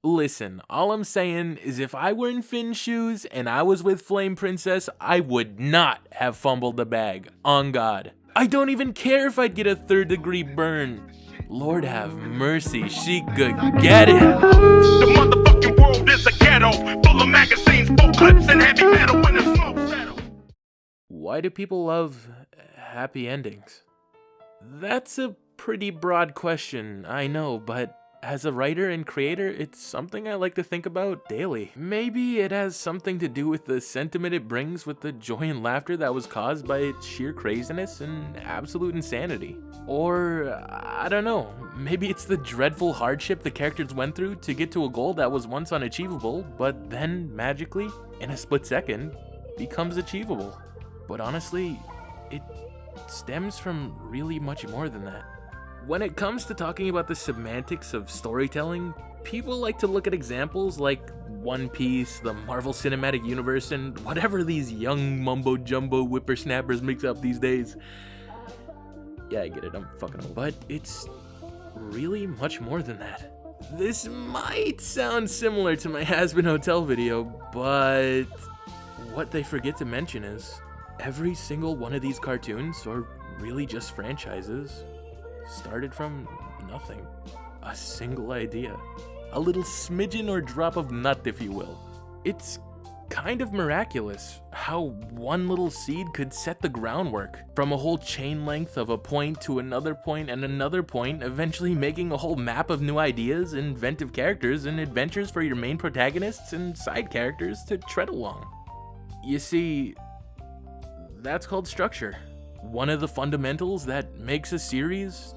Listen, all I'm saying is if I were in Finn's shoes and I was with Flame Princess, I would not have fumbled the bag, on God. I don't even care if I'd get a 3rd-degree burn. Lord have mercy, she could get it. The motherfucking world is a ghetto, full of magazines, full clips, and heavy metal when the smoke settles. Why do people love happy endings? That's a pretty broad question, I know, but as a writer and creator, it's something I like to think about daily. Maybe it has something to do with the sentiment it brings with the joy and laughter that was caused by its sheer craziness and absolute insanity. Or, I don't know, maybe it's the dreadful hardship the characters went through to get to a goal that was once unachievable, but then, magically, in a split second, becomes achievable. But honestly, it stems from really much more than that. When it comes to talking about the semantics of storytelling, people like to look at examples like One Piece, the Marvel Cinematic Universe, and whatever these young mumbo-jumbo whippersnappers mix up these days. Yeah, I get it, I'm fucking old. But it's really much more than that. This might sound similar to my Has-Been Hotel video, but what they forget to mention is every single one of these cartoons, or really just franchises, started from nothing. A single idea. A little smidgen or drop of nut, if you will. It's kind of miraculous how one little seed could set the groundwork from a whole chain length of a point to another point and another point, eventually making a whole map of new ideas, inventive characters, and adventures for your main protagonists and side characters to tread along. You see, that's called structure. One of the fundamentals that makes a series.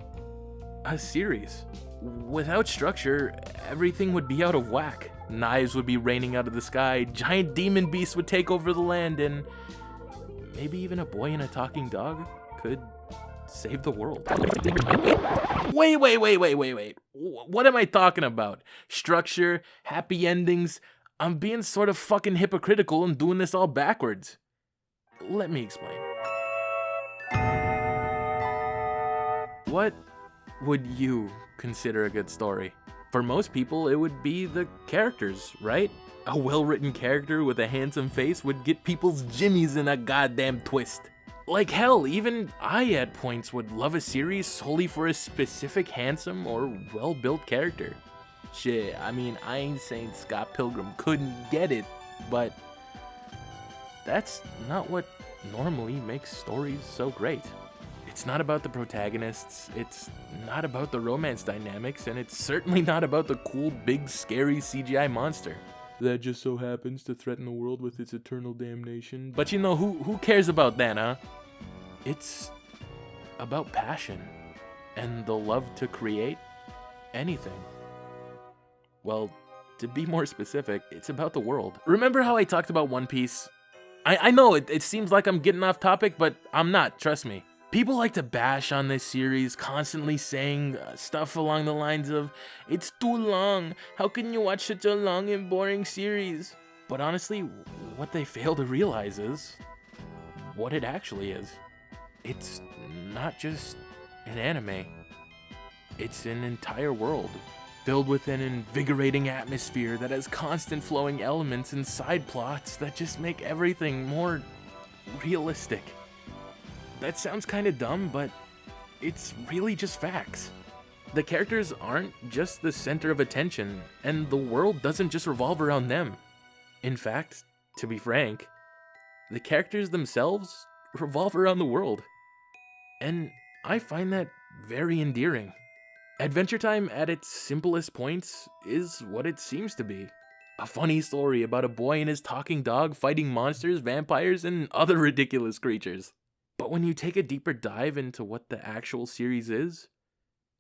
Without structure, everything would be out of whack. Knives would be raining out of the sky, giant demon beasts would take over the land, and maybe even a boy and a talking dog could save the world. Wait. What am I talking about? Structure, happy endings. I'm being sort of fucking hypocritical and doing this all backwards. Let me explain. What would you consider a good story? For most people, it would be the characters, right? A well-written character with a handsome face would get people's jimmies in a goddamn twist. Like hell, even I at points would love a series solely for a specific handsome or well-built character. Shit, I mean, I ain't saying Scott Pilgrim couldn't get it, but that's not what normally makes stories so great. It's not about the protagonists, it's not about the romance dynamics, and it's certainly not about the cool, big, scary CGI monster that just so happens to threaten the world with its eternal damnation. But you know, who cares about that, huh? It's about passion and the love to create anything. Well, to be more specific, it's about the world. Remember how I talked about One Piece? I know it seems like I'm getting off topic, but I'm not, trust me. People like to bash on this series, constantly saying stuff along the lines of, "It's too long, how can you watch such a long and boring series?" But honestly, what they fail to realize is what it actually is. It's not just an anime. It's an entire world, filled with an invigorating atmosphere that has constant flowing elements and side plots that just make everything more realistic. That sounds kinda dumb, but it's really just facts. The characters aren't just the center of attention, and the world doesn't just revolve around them. In fact, to be frank, the characters themselves revolve around the world. And I find that very endearing. Adventure Time at its simplest points is what it seems to be. A funny story about a boy and his talking dog fighting monsters, vampires, and other ridiculous creatures. But when you take a deeper dive into what the actual series is,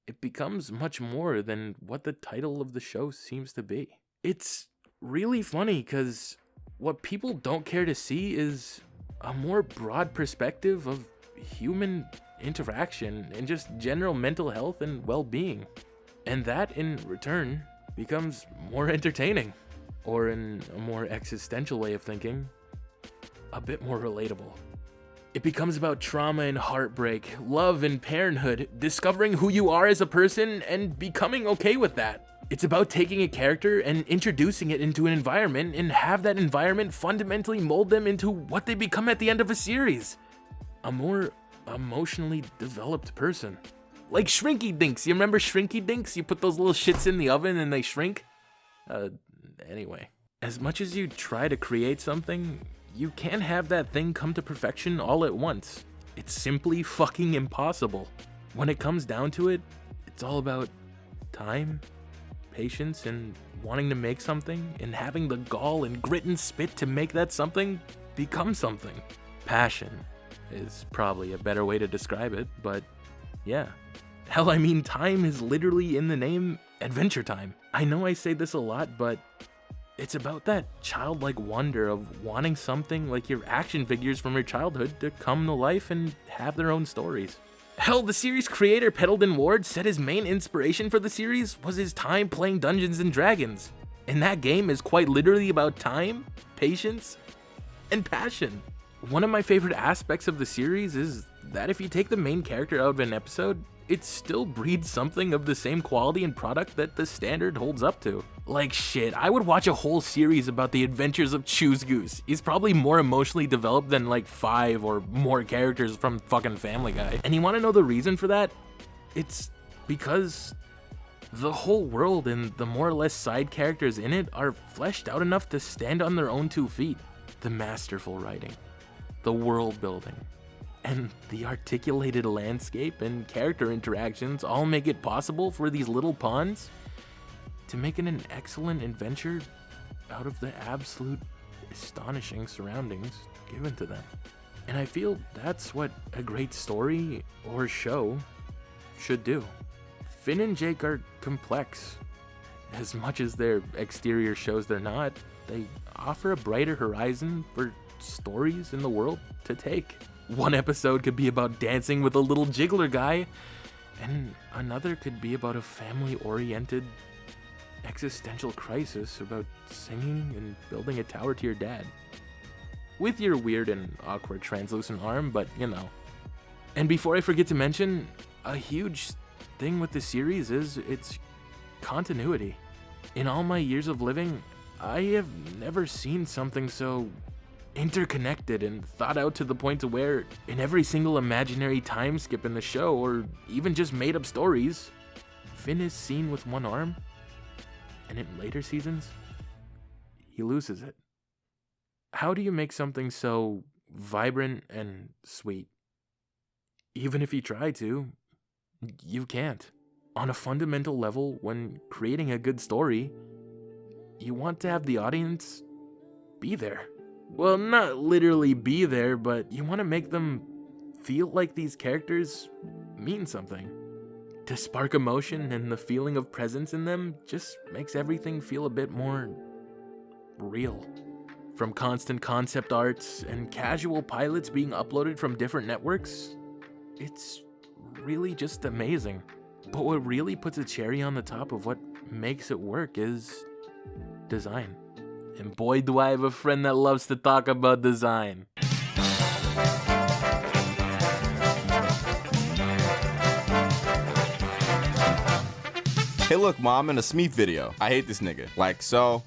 it becomes much more than what the title of the show seems to be. It's really funny because what people don't care to see is a more broad perspective of human interaction and just general mental health and well-being. And that, in return, becomes more entertaining. Or in a more existential way of thinking, a bit more relatable. It becomes about trauma and heartbreak, love and parenthood, discovering who you are as a person and becoming okay with that. It's about taking a character and introducing it into an environment and have that environment fundamentally mold them into what they become at the end of a series. A more emotionally developed person. Like Shrinky Dinks. You remember Shrinky Dinks? You put those little shits in the oven and they shrink? Anyway. As much as you try to create something, you can't have that thing come to perfection all at once. It's simply fucking impossible. When it comes down to it, it's all about time, patience, and wanting to make something, and having the gall and grit and spit to make that something become something. Passion is probably a better way to describe it, but yeah. Hell, I mean, time is literally in the name Adventure Time. I know I say this a lot, but it's about that childlike wonder of wanting something like your action figures from your childhood to come to life and have their own stories. Hell, the series creator Pendleton Ward said his main inspiration for the series was his time playing Dungeons and Dragons. And that game is quite literally about time, patience, and passion. One of my favorite aspects of the series is that if you take the main character out of an episode, it still breeds something of the same quality and product that the standard holds up to. Like shit, I would watch a whole series about the adventures of Choose Goose. He's probably more emotionally developed than like 5 or more characters from fucking Family Guy. And you wanna know the reason for that? It's because the whole world and the more or less side characters in it are fleshed out enough to stand on their own 2 feet. The masterful writing, the world building, and the articulated landscape and character interactions all make it possible for these little pawns to make it an excellent adventure out of the absolute astonishing surroundings given to them. And I feel that's what a great story or show should do. Finn and Jake are complex. As much as their exterior shows they're not, they offer a brighter horizon for stories in the world to take. One episode could be about dancing with a little jiggler guy, and another could be about a family-oriented existential crisis about singing and building a tower to your dad. With your weird and awkward translucent arm, but you know. And before I forget to mention, a huge thing with the series is its continuity. In all my years of living, I have never seen something so interconnected and thought out to the point to where in every single imaginary time skip in the show, or even just made up stories, Finn is seen with one arm, and in later seasons, he loses it. How do you make something so vibrant and sweet? Even if you try to, you can't. On a fundamental level, when creating a good story, you want to have the audience be there. Well, not literally be there, but you want to make them feel like these characters mean something. To spark emotion and the feeling of presence in them just makes everything feel a bit more real. From constant concept arts and casual pilots being uploaded from different networks, it's really just amazing. But what really puts a cherry on the top of what makes it work is design. And boy, do I have a friend that loves to talk about design. Hey look, Mom, in a Smeeth video. I hate this nigga. Like so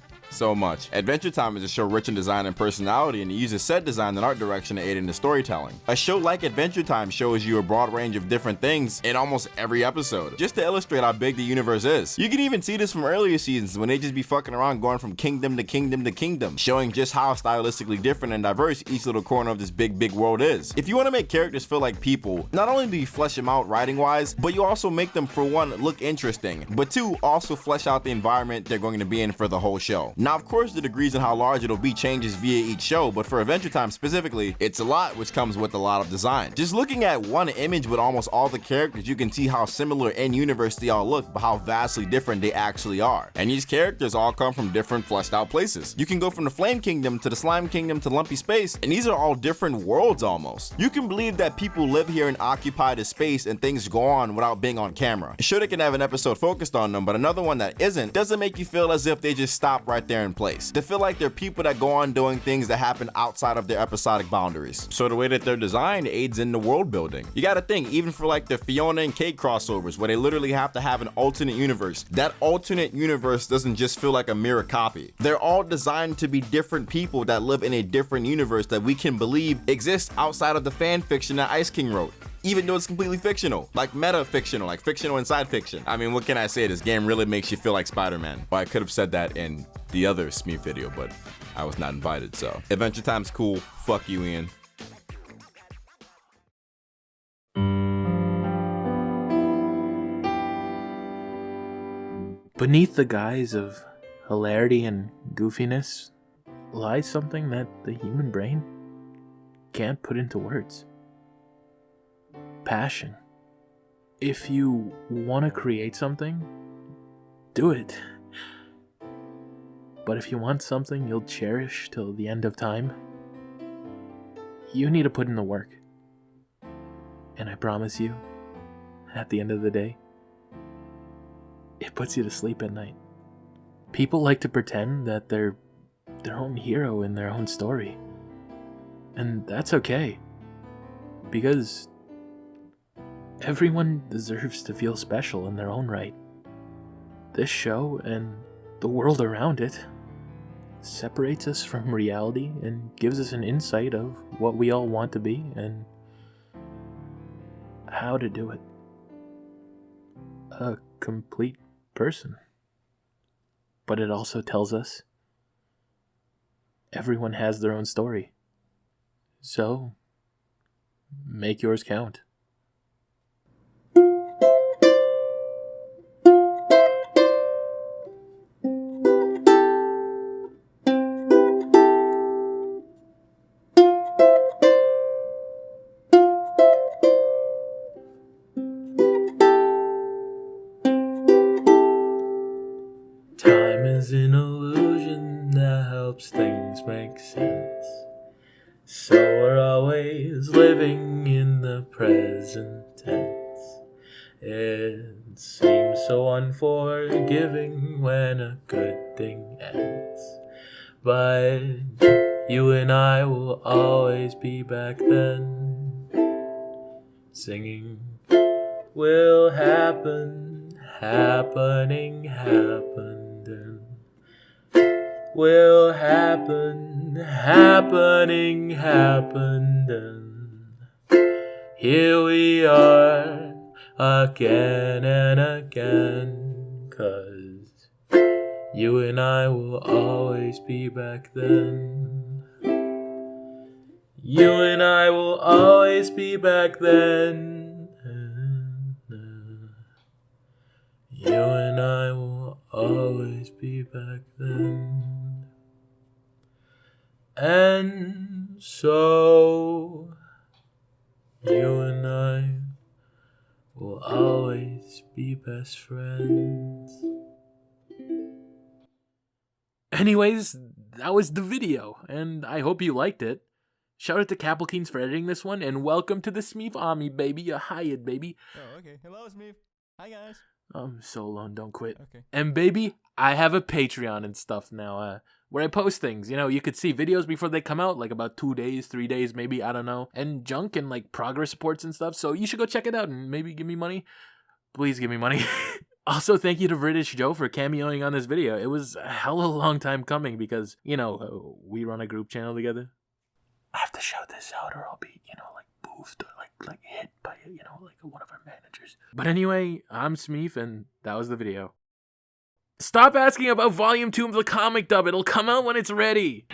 much. Adventure Time is a show rich in design and personality, and it uses set design and art direction to aid in the storytelling. A show like Adventure Time shows you a broad range of different things in almost every episode, just to illustrate how big the universe is. You can even see this from earlier seasons when they just be fucking around going from kingdom to kingdom to kingdom, showing just how stylistically different and diverse each little corner of this big world is. If you want to make characters feel like people, not only do you flesh them out writing wise, but you also make them, for one, look interesting, but two, also flesh out the environment they're going to be in for the whole show. Now, of course, the degrees in how large it'll be changes via each show, but for Adventure Time specifically, it's a lot, which comes with a lot of design. Just looking at one image with almost all the characters, you can see how similar in universe they all look, but how vastly different they actually are. And these characters all come from different fleshed out places. You can go from the Flame Kingdom to the Slime Kingdom to Lumpy Space, and these are all different worlds almost. You can believe that people live here and occupy this space and things go on without being on camera. Sure, they can have an episode focused on them, but another one that isn't doesn't make you feel as if they just stop right that they're in place. They feel like they're people that go on doing things that happen outside of their episodic boundaries. So the way that they're designed aids in the world building. You gotta think, even for like the Fiona and Kate crossovers, where they literally have to have an alternate universe, that alternate universe doesn't just feel like a mirror copy. They're all designed to be different people that live in a different universe that we can believe exists outside of the fan fiction that Ice King wrote, even though it's completely fictional, like meta-fictional, like fictional inside fiction. I mean, what can I say? This game really makes you feel like Spider-Man. Well, I could have said that in the other Smee video, but I was not invited, so. Adventure Time's cool. Fuck you, Ian. Beneath the guise of hilarity and goofiness lies something that the human brain can't put into words. Passion. If you want to create something, do it. But if you want something you'll cherish till the end of time, you need to put in the work. And I promise you, at the end of the day, it puts you to sleep at night. People like to pretend that they're their own hero in their own story. And that's okay. Because everyone deserves to feel special in their own right. This show and the world around it separates us from reality and gives us an insight of what we all want to be and how to do it. A complete person. But it also tells us everyone has their own story. So, make yours count. Time is an illusion that helps things make sense. So we're always living in the present tense. It seems so unforgiving when a good thing ends. But you and I will always be back then. Singing will happen, happening, happened. Will happen, happening, happened. And here we are again and again. 'Cause you and I will always be back then. You and I will always be back then. You and I will always be back then. And so, you and I will always be best friends. Anyways, that was the video, and I hope you liked it. Shout out to Kaapalkeens for editing this one, and welcome to the Smeef Army, baby. A hired, baby. Oh, okay. Hello, Smeef. Hi, guys. I'm so alone, don't quit. Okay. And baby, I have a Patreon and stuff now, where I post things. You know, you could see videos before they come out, like about 2 days, 3 days, maybe, I don't know. And junk and like progress reports and stuff. So you should go check it out and maybe give me money. Please give me money. Also, thank you to Veridis Joe for cameoing on this video. It was a hell of a long time coming because, you know, we run a group channel together. I have to shout this out or I'll be, you know, like boofed or like hit by, you know, like one of our managers. But anyway, I'm Smeef and that was the video. Stop asking about Volume 2 of the comic dub. It'll come out when it's ready.